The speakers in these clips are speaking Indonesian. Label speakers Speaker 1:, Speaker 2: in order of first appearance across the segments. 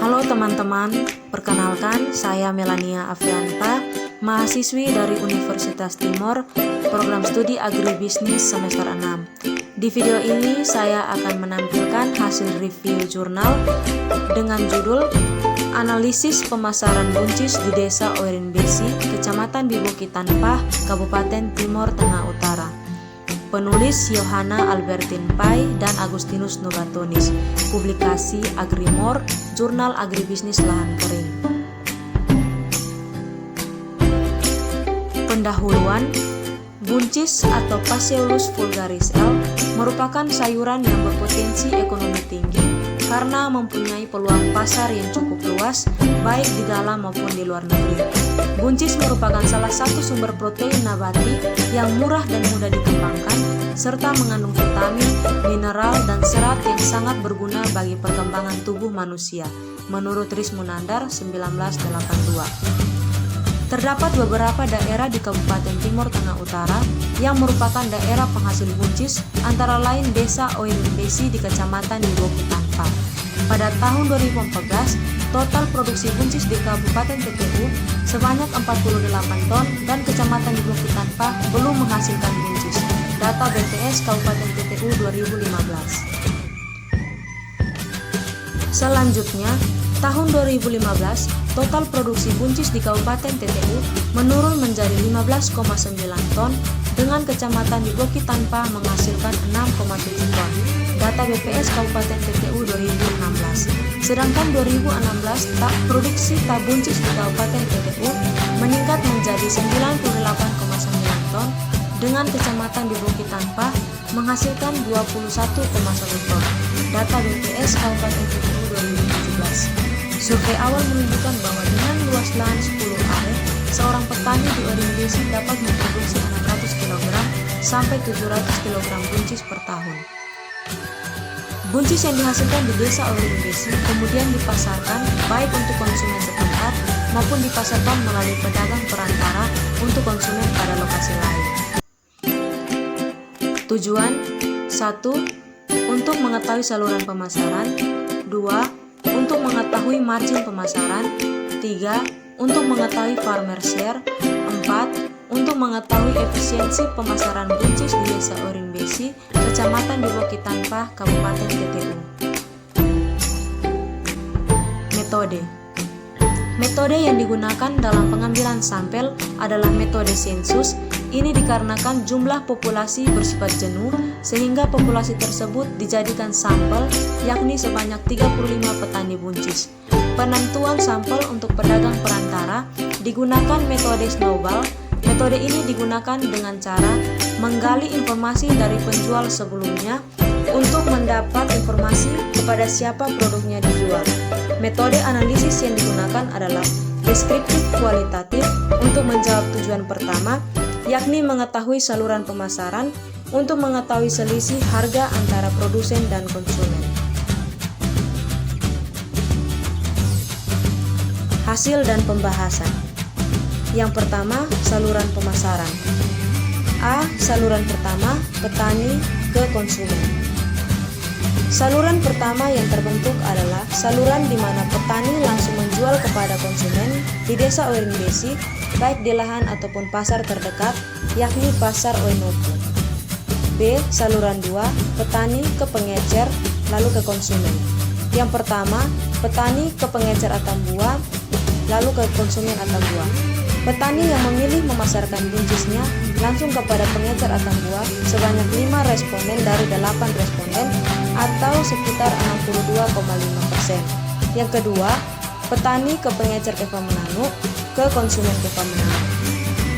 Speaker 1: Halo teman-teman, perkenalkan saya Melania Afianta, mahasiswi dari Universitas Timor, program studi agribisnis semester 6. Di video ini saya akan menampilkan hasil review jurnal dengan judul Analisis Pemasaran Buncis di Desa Oirinbesi, Kecamatan Biboki Tanpah, Kabupaten Timor Tengah Utara. Penulis Yohana Albertine Pai dan Agustinus Nobatonis. Publikasi Agrimor, Jurnal Agribisnis Lahan Kering. Pendahuluan. Buncis atau Phaseolus vulgaris L merupakan sayuran yang berpotensi ekonomi tinggi karena mempunyai peluang pasar yang cukup luas baik di dalam maupun di luar negeri. Buncis merupakan salah satu sumber protein nabati yang murah dan mudah dikembangkan serta mengandung vitamin, mineral, dan serat yang sangat berguna bagi perkembangan tubuh manusia, menurut Rismunandar 1982. Terdapat beberapa daerah di Kabupaten Timor Tengah Utara yang merupakan daerah penghasil buncis, antara lain Desa Oirinbesi di Kecamatan Biboki Tanpah. Pada tahun 2014, total produksi buncis di Kabupaten TTU sebanyak 48 ton dan Kecamatan Biboki Tanpah belum menghasilkan buncis. Data BPS Kabupaten TTU 2015. Selanjutnya, tahun 2015, total produksi buncis di Kabupaten TTU menurun menjadi 15,9 ton dengan Kecamatan Biboki Tanpah menghasilkan 6,7 ton. Data BPS Kabupaten TTU 2016. Sedangkan 2016 produksi buncis di Kabupaten TTU meningkat menjadi 98,9 ton dengan Kecamatan Biboki Tanpah menghasilkan 21,1 ton. Data BPS Kabupaten TTU 2017. Survei awal menunjukkan bahwa dengan luas lahan 10 are, seorang petani di Oirinbesi dapat memproduksi 600 kg sampai 700 kg buncis per tahun. Buncis yang dihasilkan di Desa Oirinbesi kemudian dipasarkan baik untuk konsumen setempat maupun dipasarkan melalui pedagang perantara untuk konsumen pada lokasi lain. Tujuan 1. Untuk mengetahui saluran pemasaran. 2. Untuk mengetahui margin pemasaran. 3. Untuk mengetahui farmer share. 4. Untuk mengetahui efisiensi pemasaran buncis di Desa Oirinbesi, Kecamatan Biboki Tanpah, Kabupaten TTU. Metode yang digunakan dalam pengambilan sampel adalah metode sensus. Ini dikarenakan jumlah populasi bersifat jenuh sehingga populasi tersebut dijadikan sampel, yakni sebanyak 35 petani buncis. Penentuan sampel untuk pedagang perantara digunakan metode snowball. Metode ini digunakan dengan cara menggali informasi dari penjual sebelumnya untuk mendapat informasi kepada siapa produknya dijual. Metode analisis yang digunakan adalah deskriptif kualitatif untuk menjawab tujuan pertama, yakni mengetahui saluran pemasaran untuk mengetahui selisih harga antara produsen dan konsumen. Hasil dan pembahasan. Yang pertama, saluran pemasaran. A. Saluran pertama, petani ke konsumen. Saluran pertama yang terbentuk adalah saluran di mana petani langsung menjual kepada konsumen di Desa Oirinbesi, baik di lahan ataupun pasar terdekat, yakni pasar Oinopo. B. Saluran 2, petani ke pengecer lalu ke konsumen. Yang pertama, petani ke pengecer Atambua lalu ke konsumen Atambua. Petani yang memilih memasarkan buncisnya langsung kepada pengecer Atambua sebanyak 5 responden dari 8 responden atau sekitar 62,5%. Yang kedua, petani ke pengecer Keva Menanu ke konsumen Keva Menanu.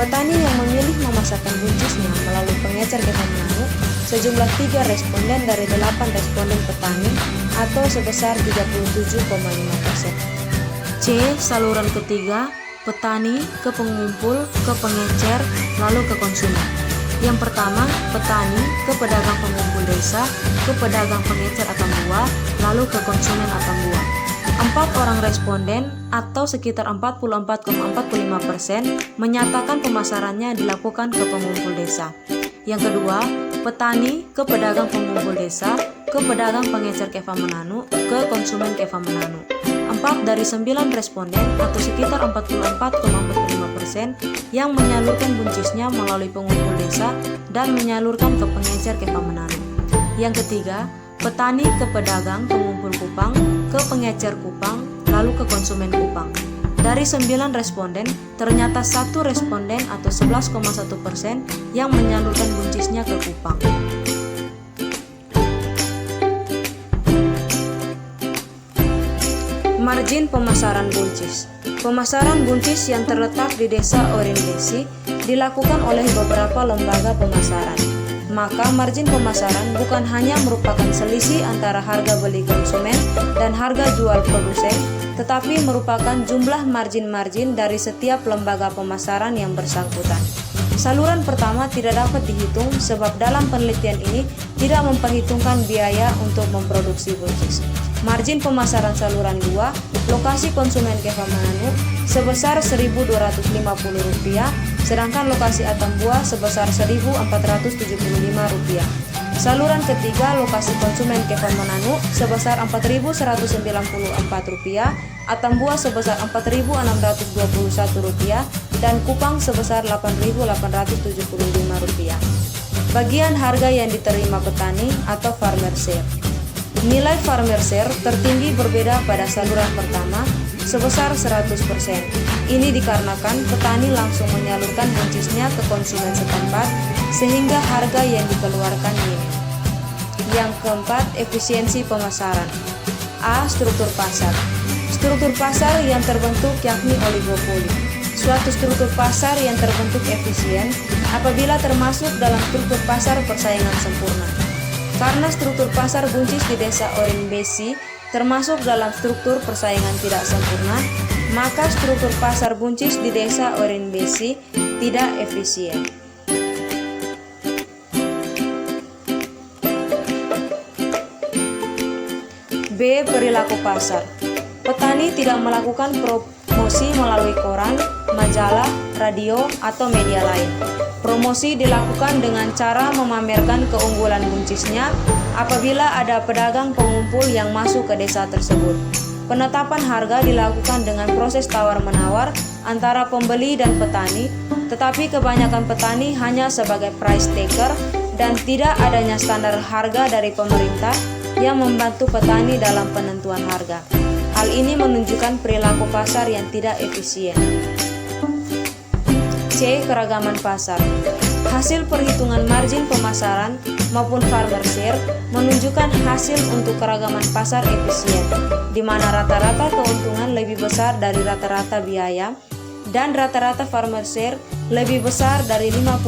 Speaker 1: Petani yang memilih memasarkan buncisnya melalui pengecer Keva Menanu sejumlah 3 responden dari 8 responden petani atau sebesar 37,5%. C. Saluran ketiga, petani ke pengumpul, ke pengecer, lalu ke konsumen. Yang pertama, petani ke pedagang pengumpul desa, ke pedagang pengecer Atambua, lalu ke konsumen Atambua. 4 orang responden atau sekitar 44,45% menyatakan pemasarannya dilakukan ke pengumpul desa. Yang kedua, petani ke pedagang pengumpul desa, ke pedagang pengecer Keva Menanu, ke konsumen Keva Menanu. 4 dari 9 responden atau sekitar 44,45% yang menyalurkan buncisnya melalui pengumpul desa dan menyalurkan ke pengecer Kepha Manado. Yang ketiga, petani ke pedagang pengumpul kupang, ke pengecer kupang, lalu ke konsumen kupang. Dari 9 responden, ternyata 1 responden atau 11,1% yang menyalurkan buncisnya ke kupang. Margin pemasaran buncis. Pemasaran buncis yang terletak di Desa Orinbesi dilakukan oleh beberapa lembaga pemasaran. Maka margin pemasaran bukan hanya merupakan selisih antara harga beli konsumen dan harga jual produsen, tetapi merupakan jumlah margin-margin dari setiap lembaga pemasaran yang bersangkutan. Saluran pertama tidak dapat dihitung sebab dalam penelitian ini tidak memperhitungkan biaya untuk memproduksi buncis. Margin pemasaran saluran 2, lokasi konsumen Kepha Manado sebesar Rp1.250, sedangkan lokasi Atambua sebesar Rp1.475. Saluran ketiga, lokasi konsumen Kepha Manado sebesar Rp4.194, Atambua sebesar Rp4.621, dan Kupang sebesar Rp8.875. Bagian harga yang diterima petani atau farmer share. Nilai farmer share tertinggi berbeda pada saluran pertama sebesar 100%. Ini dikarenakan petani langsung menyalurkan buncisnya ke konsumen setempat sehingga harga yang dikeluarkan minim. Yang keempat, efisiensi pemasaran. A. Struktur pasar. Struktur pasar yang terbentuk yakni oligopoli. Suatu struktur pasar yang terbentuk efisien apabila termasuk dalam struktur pasar persaingan sempurna. Karena struktur pasar buncis di Desa Orinbesi termasuk dalam struktur persaingan tidak sempurna, maka struktur pasar buncis di Desa Orinbesi tidak efisien. B. Perilaku pasar. Petani tidak melakukan promosi melalui koran, majalah, radio, atau media lain. Promosi dilakukan dengan cara memamerkan keunggulan buncisnya apabila ada pedagang pengumpul yang masuk ke desa tersebut. Penetapan harga dilakukan dengan proses tawar-menawar antara pembeli dan petani, tetapi kebanyakan petani hanya sebagai price taker dan tidak adanya standar harga dari pemerintah yang membantu petani dalam penentuan harga. Hal ini menunjukkan perilaku pasar yang tidak efisien. C. Keragaman pasar. Hasil perhitungan margin pemasaran maupun farmer share menunjukkan hasil untuk keragaman pasar efisien, di mana rata-rata keuntungan lebih besar dari rata-rata biaya dan rata-rata farmer share lebih besar dari 50%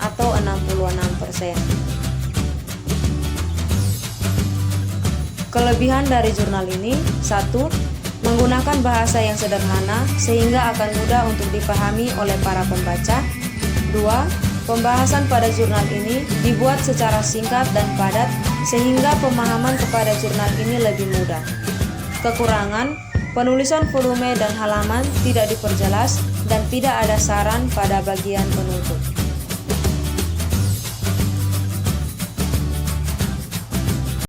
Speaker 1: atau 66%. Kelebihan dari jurnal ini: 1. Menggunakan bahasa yang sederhana sehingga akan mudah untuk dipahami oleh para pembaca. 2. Pembahasan pada jurnal ini dibuat secara singkat dan padat sehingga pemahaman kepada jurnal ini lebih mudah. Kekurangan: penulisan volume dan halaman tidak diperjelas dan tidak ada saran pada bagian penutup.